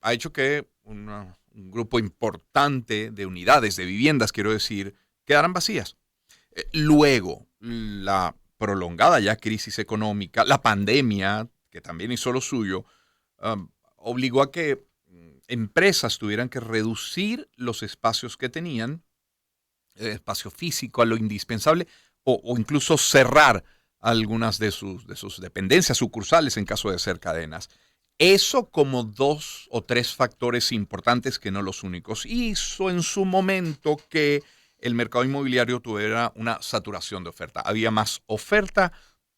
ha hecho que un grupo importante de unidades, de viviendas, quiero decir, quedaran vacías. Luego, la prolongada ya crisis económica, la pandemia, que también hizo lo suyo, obligó a que empresas tuvieran que reducir los espacios que tenían, espacio físico, a lo indispensable, o incluso cerrar algunas de sus dependencias sucursales en caso de ser cadenas. Eso como dos o tres factores importantes, que no los únicos, hizo en su momento que el mercado inmobiliario tuviera una saturación de oferta. Había más oferta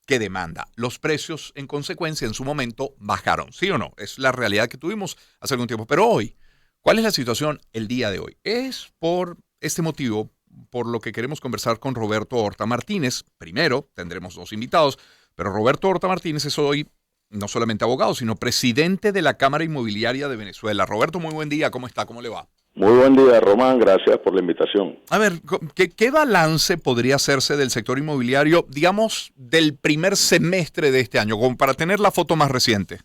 que demanda. Los precios, en consecuencia, en su momento bajaron. ¿Sí o no? Es la realidad que tuvimos hace algún tiempo. Pero hoy, ¿cuál es la situación el día de hoy? Es por este motivo por lo que queremos conversar con Roberto Horta Martínez. Primero, tendremos dos invitados, pero Roberto Horta Martínez es hoy no solamente abogado, sino presidente de la Cámara Inmobiliaria de Venezuela. Roberto, muy buen día. ¿Cómo está? ¿Cómo le va? Muy buen día, Román. Gracias por la invitación. A ver, ¿qué balance podría hacerse del sector inmobiliario, digamos, del primer semestre de este año, como para tener la foto más reciente?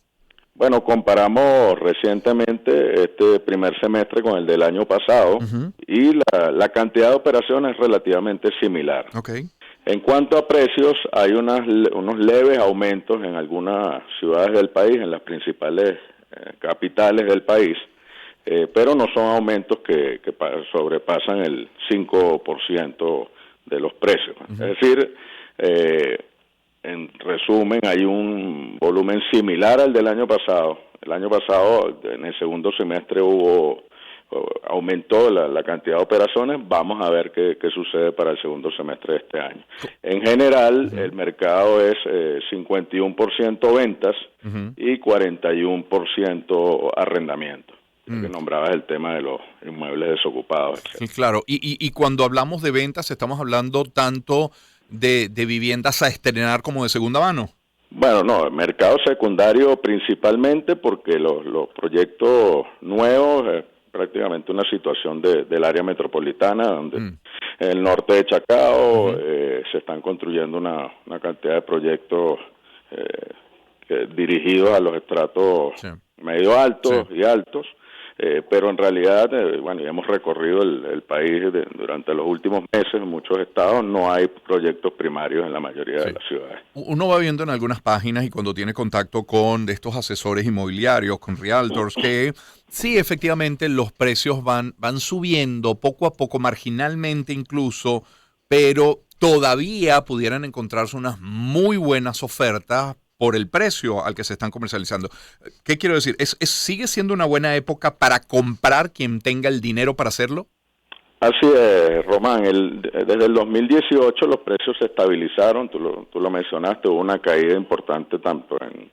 Bueno, comparamos recientemente este primer semestre con el del año pasado y la cantidad de operaciones es relativamente similar. Okay. En cuanto a precios, hay unos leves aumentos en algunas ciudades del país, en las principales capitales del país, pero no son aumentos que sobrepasan el 5% de los precios. Es decir, en resumen, hay un volumen similar al del año pasado. El año pasado, en el segundo semestre, aumentó la cantidad de operaciones. Vamos a ver qué sucede para el segundo semestre de este año. En general, el mercado es 51% ventas y 41% arrendamiento. Que nombrabas el tema de los inmuebles desocupados, etc. Sí, claro. Y cuando hablamos de ventas, estamos hablando tanto de viviendas a estrenar como de segunda mano. Bueno, no, mercado secundario principalmente porque los proyectos nuevos, prácticamente una situación del área metropolitana, donde en el norte de Chacao se están construyendo una cantidad de proyectos dirigidos a los estratos medio altos y altos. Pero en realidad, bueno, ya hemos recorrido el país durante los últimos meses, en muchos estados no hay proyectos primarios en la mayoría de las ciudades. Uno va viendo en algunas páginas y cuando tiene contacto con estos asesores inmobiliarios, con realtors, que sí, efectivamente los precios van subiendo poco a poco, marginalmente incluso, pero todavía pudieran encontrarse unas muy buenas ofertas por el precio al que se están comercializando. ¿Qué quiero decir? ¿Sigue siendo una buena época para comprar quien tenga el dinero para hacerlo? Así es, Román. Desde el 2018 los precios se estabilizaron, tú lo mencionaste, hubo una caída importante tanto en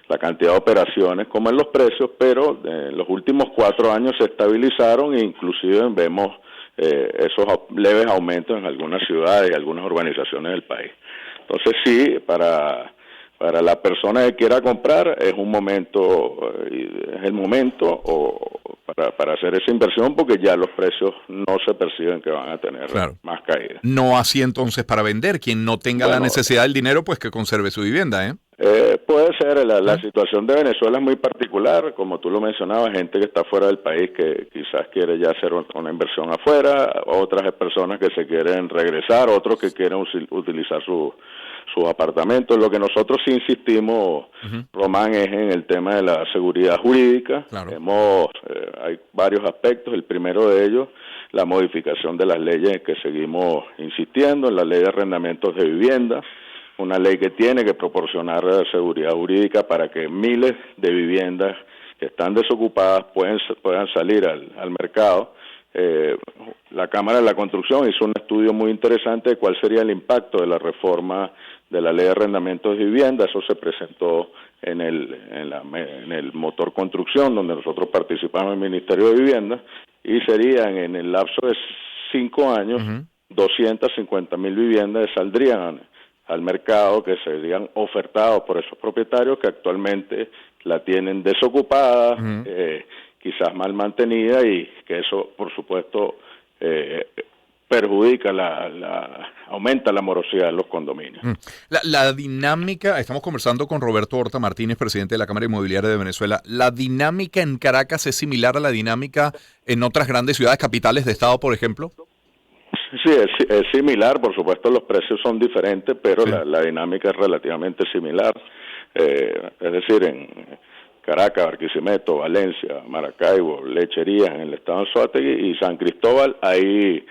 la cantidad de operaciones como en los precios, pero en los últimos 4 años se estabilizaron e inclusive vemos esos leves aumentos en algunas ciudades y algunas urbanizaciones del país. Entonces sí, para la persona que quiera comprar es el momento para hacer esa inversión, porque ya los precios no se perciben que van a tener más caída. No así entonces para vender. Quien no tenga la necesidad del dinero, pues que conserve su vivienda, ¿eh? Puede ser, la situación de Venezuela es muy particular, como tú lo mencionabas, gente que está fuera del país que quizás quiere ya hacer una inversión afuera, otras personas que se quieren regresar, otros que quieren utilizar sus apartamentos. Lo que nosotros sí insistimos, Román, es en el tema de la seguridad jurídica. Hay varios aspectos. El primero de ellos, la modificación de las leyes que seguimos insistiendo, en la ley de arrendamientos de vivienda, una ley que tiene que proporcionar seguridad jurídica para que miles de viviendas que están desocupadas puedan salir al mercado. La Cámara de la Construcción hizo un estudio muy interesante de cuál sería el impacto de la reforma de la ley de arrendamientos de vivienda. Eso se presentó en el motor construcción, donde nosotros participamos en el Ministerio de Vivienda, y serían en el lapso de 5 años 250,000 viviendas que saldrían al mercado, que serían ofertados por esos propietarios que actualmente la tienen desocupada, quizás mal mantenida, y que eso, por supuesto, perjudica, aumenta la morosidad de los condominios. La dinámica, estamos conversando con Roberto Horta Martínez, presidente de la Cámara Inmobiliaria de Venezuela. ¿La dinámica en Caracas es similar a la dinámica en otras grandes ciudades capitales de estado, por ejemplo? Sí, es similar, por supuesto los precios son diferentes, pero sí, la dinámica es relativamente similar. Es decir, en Caracas, Barquisimeto, Valencia, Maracaibo, Lecherías en el estado de Anzoátegui y San Cristóbal, hay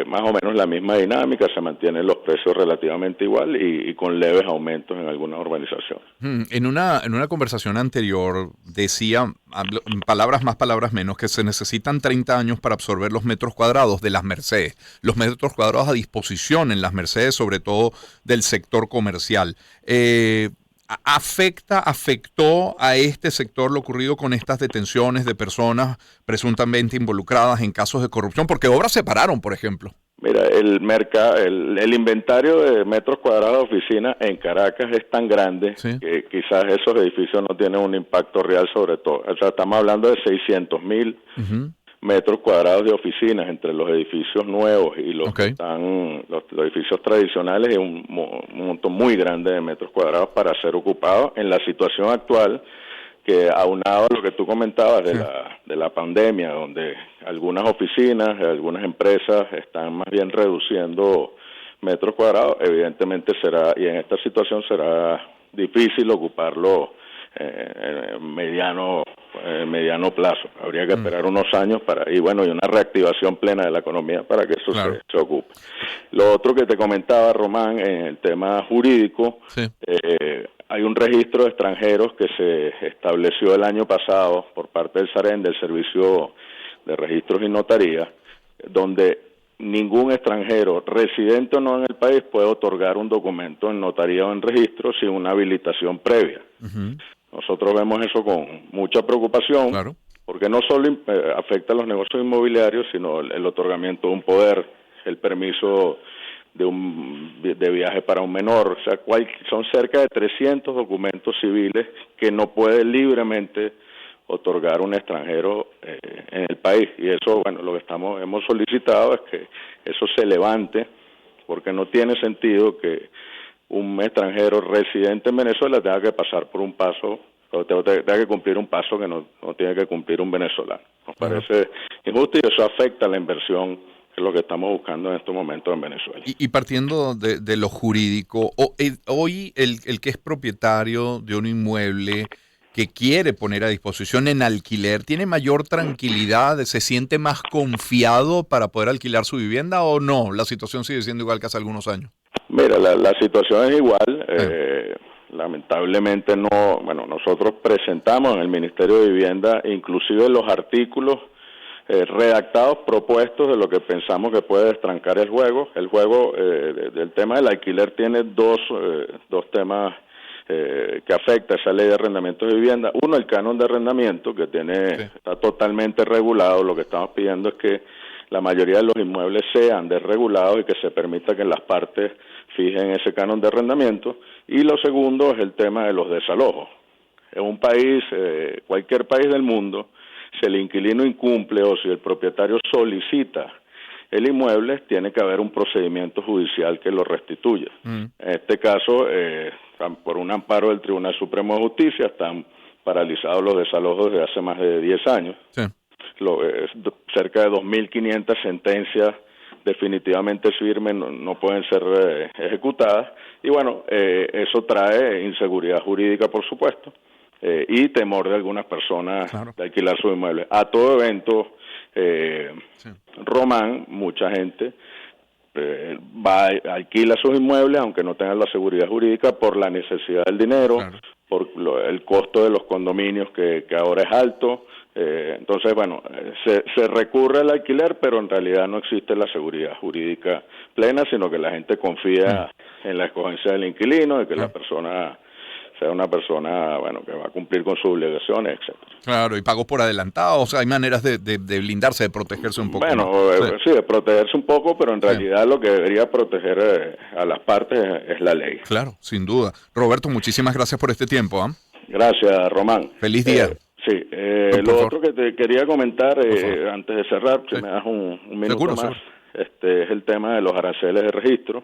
más o menos la misma dinámica, se mantienen los precios relativamente igual y con leves aumentos en algunas urbanizaciones. En una conversación anterior decía, palabras más, palabras menos, que se necesitan 30 años para absorber los metros cuadrados de las Mercedes, los metros cuadrados a disposición en las Mercedes, sobre todo del sector comercial. ¿Afectó a este sector lo ocurrido con estas detenciones de personas presuntamente involucradas en casos de corrupción? Porque obras se pararon, por ejemplo. Mira, el inventario de metros cuadrados de oficina en Caracas es tan grande, ¿sí?, que quizás esos edificios no tienen un impacto real sobre todo. O sea, estamos hablando de 600,000 metros cuadrados de oficinas entre los edificios nuevos y los que están los edificios tradicionales, y un monto muy grande de metros cuadrados para ser ocupados en la situación actual, que aunado a lo que tú comentabas de la pandemia, donde algunas oficinas, algunas empresas están más bien reduciendo metros cuadrados, evidentemente será, y en esta situación será difícil ocuparlo en mediano plazo. Habría que esperar unos años y una reactivación plena de la economía para que eso se ocupe. Lo otro que te comentaba, Román, en el tema jurídico, hay un registro de extranjeros que se estableció el año pasado por parte del SAREN, del Servicio de Registros y Notarías, donde ningún extranjero, residente o no en el país, puede otorgar un documento en notaría o en registro sin una habilitación previa. Nosotros vemos eso con mucha preocupación, porque no solo afecta a los negocios inmobiliarios, sino el otorgamiento de un poder, el permiso de viaje para un menor. O sea, son cerca de 300 documentos civiles que no puede libremente otorgar un extranjero en el país. Y eso, lo que hemos solicitado es que eso se levante, porque no tiene sentido que un extranjero residente en Venezuela tenga que pasar por un paso, o tenga que cumplir un paso que no tiene que cumplir un venezolano. Nos parece injusto, y eso afecta a la inversión, que es lo que estamos buscando en estos momentos en Venezuela. Y partiendo de lo jurídico, hoy el que es propietario de un inmueble que quiere poner a disposición en alquiler, ¿tiene mayor tranquilidad? ¿Se siente más confiado para poder alquilar su vivienda o no? ¿La situación sigue siendo igual que hace algunos años? Mira, la situación es igual. Lamentablemente no. Nosotros presentamos en el Ministerio de Vivienda inclusive los artículos redactados, propuestos de lo que pensamos que puede destrancar el juego. El juego del tema del alquiler tiene dos temas que afecta esa ley de arrendamientos de vivienda. Uno, el canon de arrendamiento, que está totalmente regulado. Lo que estamos pidiendo es que la mayoría de los inmuebles sean desregulados y que se permita que las partes fijen ese canon de arrendamiento. Y lo segundo es el tema de los desalojos. En un país, cualquier país del mundo, si el inquilino incumple o si el propietario solicita el inmueble, tiene que haber un procedimiento judicial que lo restituya. En este caso, por un amparo del Tribunal Supremo de Justicia, están paralizados los desalojos desde hace más de 10 años. Cerca de 2.500 sentencias definitivamente firmes no pueden ser ejecutadas, y eso trae inseguridad jurídica, por supuesto, y temor de algunas personas de alquilar su inmueble. A todo evento, Román, mucha gente alquila sus inmuebles aunque no tengan la seguridad jurídica, por la necesidad del dinero, por el costo de los condominios que ahora es alto. Entonces, se recurre al alquiler, pero en realidad no existe la seguridad jurídica plena, sino que la gente confía en la escogencia del inquilino, de que la persona sea una persona, que va a cumplir con sus obligaciones, etcétera. Claro, y pagos por adelantado, o sea, hay maneras de blindarse, de protegerse un poco. Sí, de protegerse un poco, pero en realidad lo que debería proteger a las partes es la ley. Claro, sin duda. Roberto, muchísimas gracias por este tiempo. Gracias, Román. Feliz día. Lo otro que te quería comentar, antes de cerrar, si me das un minuto más. es el tema de los aranceles de registro.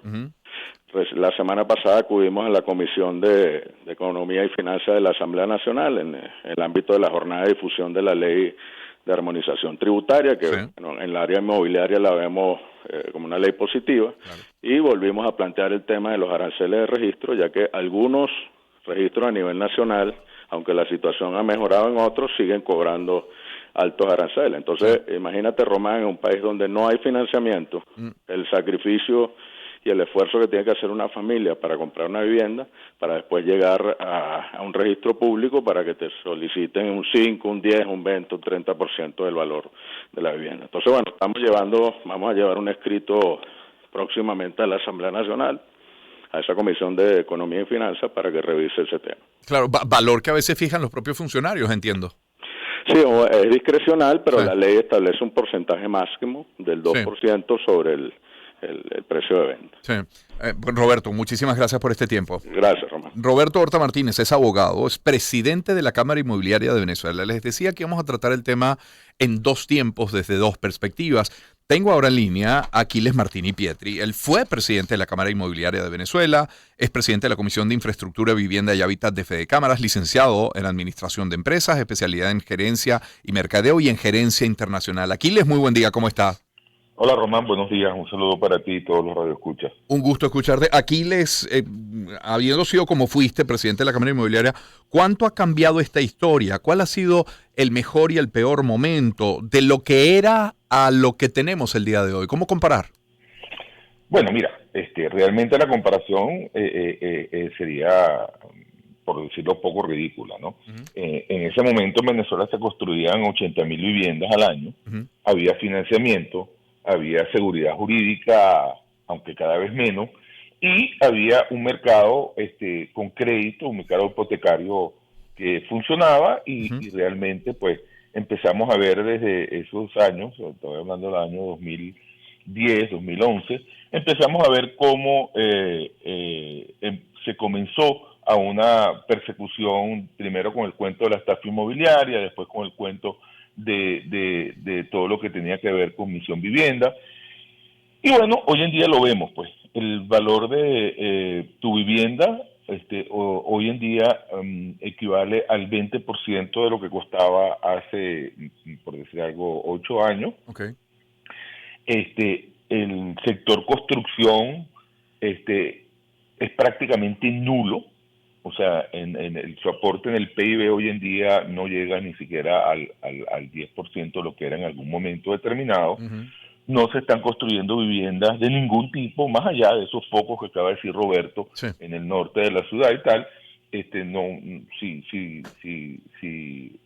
La semana pasada acudimos a la Comisión de Economía y Finanzas de la Asamblea Nacional en el ámbito de la jornada de difusión de la ley de armonización tributaria, que bueno, en el área inmobiliaria la vemos como una ley positiva, y volvimos a plantear el tema de los aranceles de registro, ya que algunos registros a nivel nacional, aunque la situación ha mejorado en otros, siguen cobrando altos aranceles. Entonces, imagínate, Román, en un país donde no hay financiamiento, el sacrificio y el esfuerzo que tiene que hacer una familia para comprar una vivienda, para después llegar a un registro público para que te soliciten un 5, un 10, un 20, un 30% del valor de la vivienda. Entonces, bueno, vamos a llevar un escrito próximamente a la Asamblea Nacional, a esa Comisión de Economía y Finanzas, para que revise ese tema. Claro, valor que a veces fijan los propios funcionarios, entiendo. Sí, es discrecional, pero la ley establece un porcentaje máximo del 2% sobre el precio de venta. Sí. Roberto, muchísimas gracias por este tiempo. Gracias, Román. Roberto Horta Martínez es abogado, es presidente de la Cámara Inmobiliaria de Venezuela. Les decía que vamos a tratar el tema en dos tiempos, desde dos perspectivas. Tengo ahora en línea a Aquiles Martini Pietri. Él fue presidente de la Cámara Inmobiliaria de Venezuela, es presidente de la Comisión de Infraestructura, Vivienda y Hábitat de Fedecámaras, licenciado en Administración de Empresas, especialidad en Gerencia y Mercadeo y en Gerencia Internacional. Aquiles, muy buen día, ¿cómo está? Hola Román, buenos días, un saludo para ti y todos los radioescuchas. Un gusto escucharte. Aquiles, habiendo sido como fuiste presidente de la Cámara Inmobiliaria, ¿cuánto ha cambiado esta historia? ¿Cuál ha sido el mejor y el peor momento de lo que era a lo que tenemos el día de hoy? ¿Cómo comparar? Bueno, mira, realmente la comparación sería, por decirlo poco, ridícula, ¿no? En ese momento en Venezuela se construían 80,000 viviendas al año, había financiamiento, había seguridad jurídica, aunque cada vez menos, y había un mercado con crédito, un mercado hipotecario que funcionaba y realmente pues empezamos a ver desde esos años, estoy hablando del año 2010, 2011, empezamos a ver cómo se comenzó a una persecución, primero con el cuento de la estafa inmobiliaria, después con el cuento de todo lo que tenía que ver con Misión Vivienda. Y bueno, hoy en día lo vemos, pues, el valor de tu vivienda hoy en día equivale al 20% de lo que costaba hace, por decir algo, 8 años. Okay. El sector construcción es prácticamente nulo. O sea, su aporte en el PIB hoy en día no llega ni siquiera al 10% de lo que era en algún momento determinado. No se están construyendo viviendas de ningún tipo, más allá de esos focos que acaba de decir Roberto, en el norte de la ciudad y tal. Si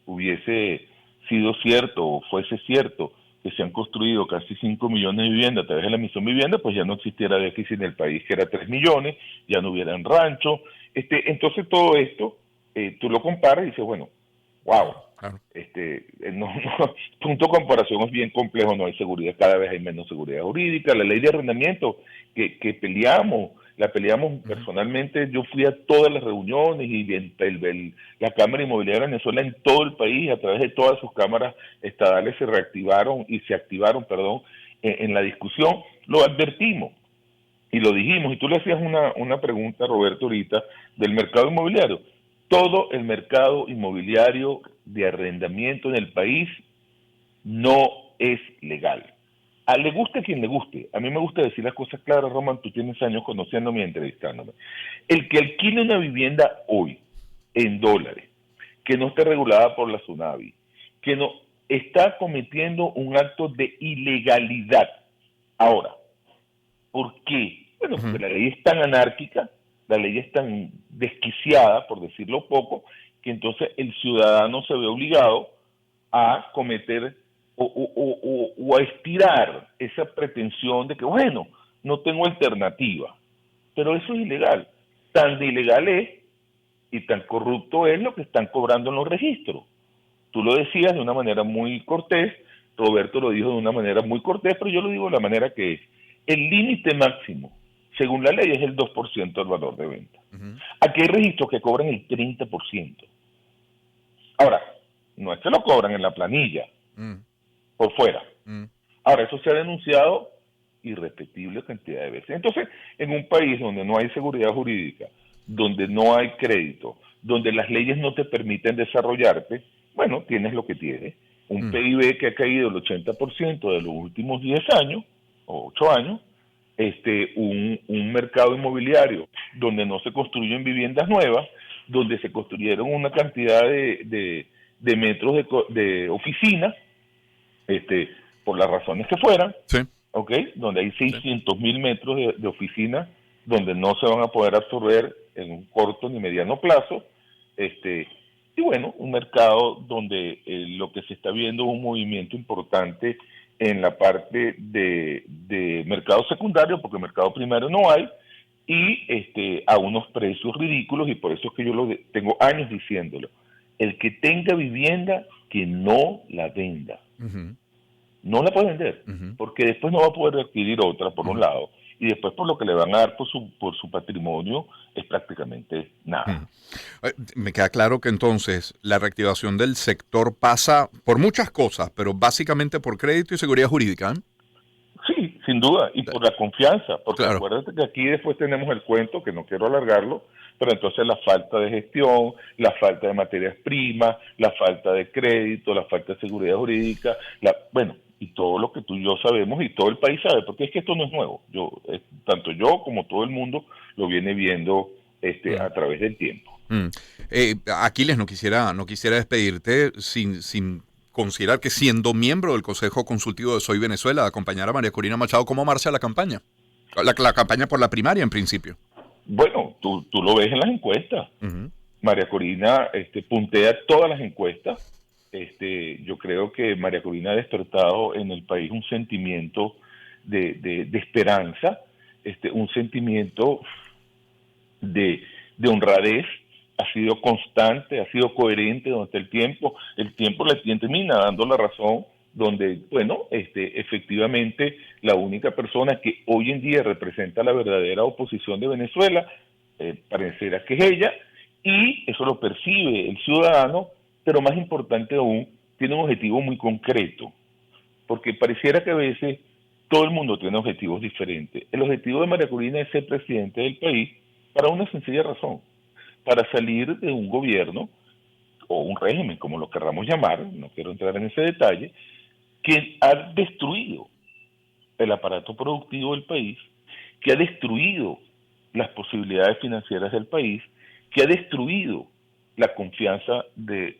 hubiese sido cierto o fuese cierto que se han construido casi 5 millones de viviendas a través de la Misión Vivienda, pues ya no existiera déficit en el país, que era 3 millones, ya no hubieran ranchos. Entonces todo esto, tú lo comparas y dices, bueno, wow, claro. Punto de comparación es bien complejo, no hay seguridad, cada vez hay menos seguridad jurídica, la ley de arrendamiento que peleamos, la peleamos personalmente, yo fui a todas las reuniones y la Cámara Inmobiliaria de Venezuela en todo el país, a través de todas sus cámaras estadales se activaron, en la discusión, lo advertimos. Y lo dijimos, y tú le hacías una pregunta, Roberto, ahorita, del mercado inmobiliario. Todo el mercado inmobiliario de arrendamiento en el país no es legal. Le guste a quien le guste. A mí me gusta decir las cosas claras, Román, tú tienes años conociéndome y entrevistándome. El que alquile una vivienda hoy, en dólares, que no esté regulada por la SUNAVI, que no está cometiendo un acto de ilegalidad. Ahora, ¿por qué? Bueno, porque la ley es tan anárquica, la ley es tan desquiciada, por decirlo poco, que entonces el ciudadano se ve obligado a cometer o a estirar esa pretensión de que, bueno, no tengo alternativa. Pero eso es ilegal. Tan ilegal es y tan corrupto es lo que están cobrando en los registros. Tú lo decías de una manera muy cortés, Roberto lo dijo de una manera muy cortés, pero yo lo digo de la manera que es. El límite máximo, según la ley, es el 2% del valor de venta. Aquí hay registros que cobran el 30%. Ahora, no es que lo cobran en la planilla, por fuera. Ahora, eso se ha denunciado irrepetible cantidad de veces. Entonces, en un país donde no hay seguridad jurídica, donde no hay crédito, donde las leyes no te permiten desarrollarte, bueno, tienes lo que tienes. Un PIB que ha caído el 80% de los últimos 10 años, o 8 años, un mercado inmobiliario donde no se construyen viviendas nuevas, donde se construyeron una cantidad de metros de oficinas, por las razones que fueran, Sí. ¿ok? Donde hay 600.000 metros de oficinas donde no se van a poder absorber en un corto ni mediano plazo, y bueno, un mercado donde lo que se está viendo es un movimiento importante en la parte de mercado secundario, porque mercado primario no hay, y a unos precios ridículos, y por eso es que yo tengo años diciéndolo. El que tenga vivienda, que no la venda. Uh-huh. No la puede vender, porque después no va a poder adquirir otra, por un lado, y después por lo que le van a dar por su patrimonio es prácticamente nada. Me queda claro que entonces la reactivación del sector pasa por muchas cosas, pero básicamente por crédito y seguridad jurídica. Sí, sin duda, y por la confianza, porque claro. Acuérdate que aquí después tenemos el cuento, que no quiero alargarlo, pero entonces la falta de gestión, la falta de materias primas, la falta de crédito, la falta de seguridad jurídica, bueno, y todo lo que tú y yo sabemos y todo el país sabe, porque es que esto no es nuevo. Tanto yo como todo el mundo lo viene viendo a través del tiempo. Aquiles, no quisiera despedirte sin considerar que siendo miembro del Consejo Consultivo de Soy Venezuela, acompañar a María Corina Machado, ¿cómo marcha la campaña? La campaña por la primaria, en principio. Bueno, tú lo ves en las encuestas. María Corina puntea todas las encuestas. Yo creo que María Corina ha despertado en el país un sentimiento de esperanza, un sentimiento de honradez. Ha sido constante, ha sido coherente durante el tiempo le termina dando la razón, donde, bueno, efectivamente la única persona que hoy en día representa la verdadera oposición de Venezuela, parecerá que es ella, y eso lo percibe el ciudadano, pero más importante aún, tiene un objetivo muy concreto, porque pareciera que a veces todo el mundo tiene objetivos diferentes. El objetivo de María Corina es ser presidente del país para una sencilla razón, para salir de un gobierno o un régimen, como lo querramos llamar, no quiero entrar en ese detalle, que ha destruido el aparato productivo del país, que ha destruido las posibilidades financieras del país, que ha destruido la confianza de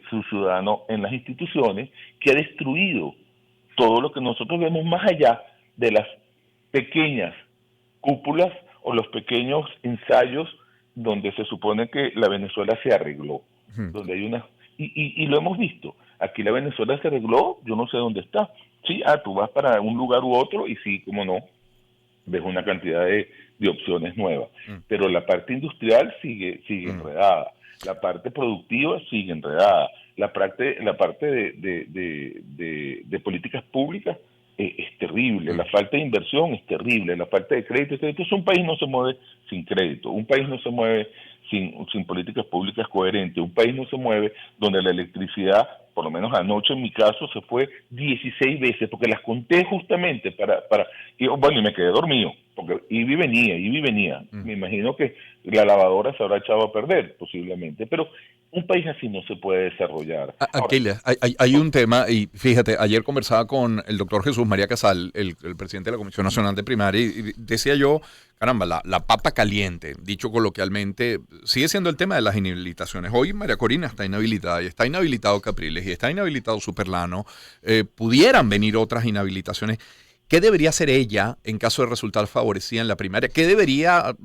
su ciudadano en las instituciones, que ha destruido todo lo que nosotros vemos más allá de las pequeñas cúpulas o los pequeños ensayos donde se supone que la Venezuela se arregló, donde hay una y lo hemos visto. Aquí la Venezuela se arregló, yo no sé dónde está. Sí, tú vas para un lugar u otro y sí, como no, ves una cantidad de opciones nuevas. Pero la parte industrial sigue enredada, la parte productiva sigue enredada, la parte de políticas públicas es terrible, la falta de inversión es terrible, la falta de crédito es terrible. Entonces un país no se mueve sin crédito, un país no se mueve sin políticas públicas coherentes, un país no se mueve donde la electricidad, por lo menos anoche en mi caso, se fue 16 veces, porque las conté justamente y me quedé dormido, porque iba y venía. Me imagino que la lavadora se habrá echado a perder, posiblemente, pero un país así no se puede desarrollar. Aquiles, hay un tema, y fíjate, ayer conversaba con el doctor Jesús María Casal, el presidente de la Comisión Nacional de Primaria, y decía yo, caramba, la papa caliente, dicho coloquialmente, sigue siendo el tema de las inhabilitaciones. Hoy María Corina está inhabilitada, y está inhabilitado Capriles, y está inhabilitado Superlano. Pudieran venir otras inhabilitaciones. ¿Qué debería hacer ella en caso de resultar favorecida en la primaria? ¿Qué debería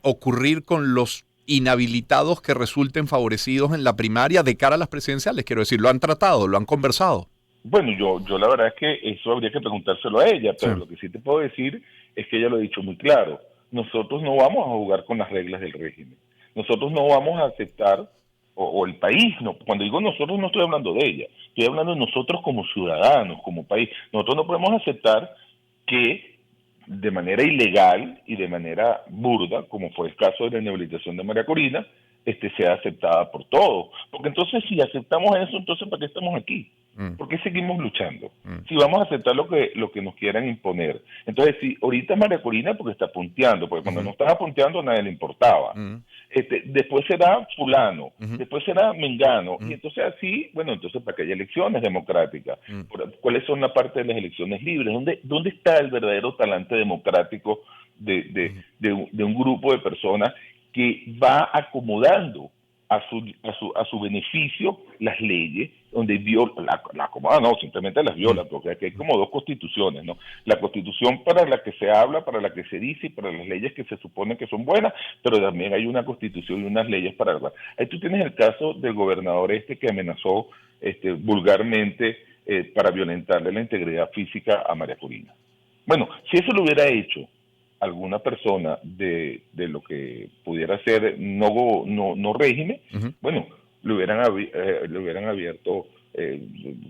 ocurrir con los inhabilitados que resulten favorecidos en la primaria de cara a las presidenciales? Quiero decir, ¿lo han tratado, lo han conversado? Bueno, yo la verdad es que eso habría que preguntárselo a ella, pero lo que sí te puedo decir es que ella lo ha dicho muy claro. Nosotros no vamos a jugar con las reglas del régimen. Nosotros no vamos a aceptar, o el país, no. Cuando digo nosotros no estoy hablando de ella, estoy hablando de nosotros como ciudadanos, como país. Nosotros no podemos aceptar que de manera ilegal y de manera burda, como fue el caso de la inhabilitación de María Corina, sea aceptada por todos. Porque entonces si aceptamos eso, entonces ¿para qué estamos aquí? ¿Por qué seguimos luchando? Si vamos a aceptar lo que nos quieran imponer. Entonces, si ahorita María Corina porque está punteando, porque cuando no estaba punteando a nadie le importaba. Después será fulano, después será mengano, y entonces así, bueno, entonces para que haya elecciones democráticas. ¿Cuáles son la parte de las elecciones libres? ¿Dónde está el verdadero talante democrático de un grupo de personas que va acomodando a su beneficio las leyes, donde la acomoda, no, simplemente las viola, porque aquí hay como dos constituciones, ¿no? La constitución para la que se habla, para la que se dice y para las leyes que se supone que son buenas, pero también hay una constitución y unas leyes para... Ahí tú tienes el caso del gobernador que amenazó vulgarmente para violentarle la integridad física a María Corina. Bueno, si eso lo hubiera hecho alguna persona de lo que pudiera ser no régimen, bueno, le hubieran abierto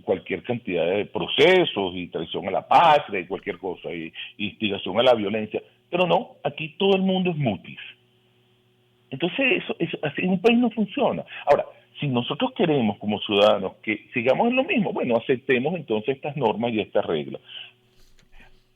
cualquier cantidad de procesos y traición a la patria y cualquier cosa, y instigación a la violencia, pero no, aquí todo el mundo es mutis. Entonces así un país no funciona. Ahora, si nosotros queremos como ciudadanos que sigamos en lo mismo, bueno, aceptemos entonces estas normas y estas reglas.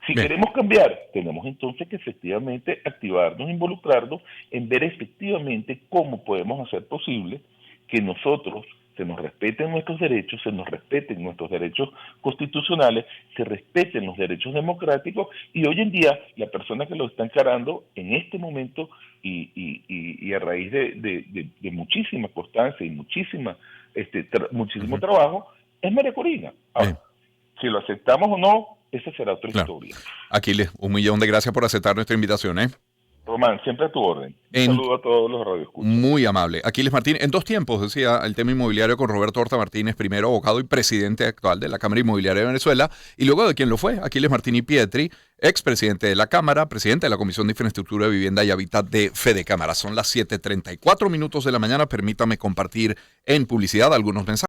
Si queremos cambiar, tenemos entonces que efectivamente activarnos, involucrarnos en ver efectivamente cómo podemos hacer posible que nosotros se nos respeten nuestros derechos, se nos respeten nuestros derechos constitucionales, se respeten los derechos democráticos, y hoy en día la persona que lo está encarando en este momento y a raíz de muchísima constancia y muchísimo trabajo es María Corina. Ahora, si lo aceptamos o no, esa será otra historia. Aquiles, 1.000.000 de gracias por aceptar nuestra invitación, Román, siempre a tu orden. Un saludo a todos los radioescuchas. Muy amable. Aquiles Martín, en 2 tiempos, decía, el tema inmobiliario con Roberto Horta Martínez, primero abogado y presidente actual de la Cámara Inmobiliaria de Venezuela, y luego de quien lo fue, Aquiles Martín y Pietri, expresidente de la Cámara, presidente de la Comisión de Infraestructura, Vivienda y Hábitat de Fede Cámara. Son las 7:34 de la mañana. Permítame compartir en publicidad algunos mensajes.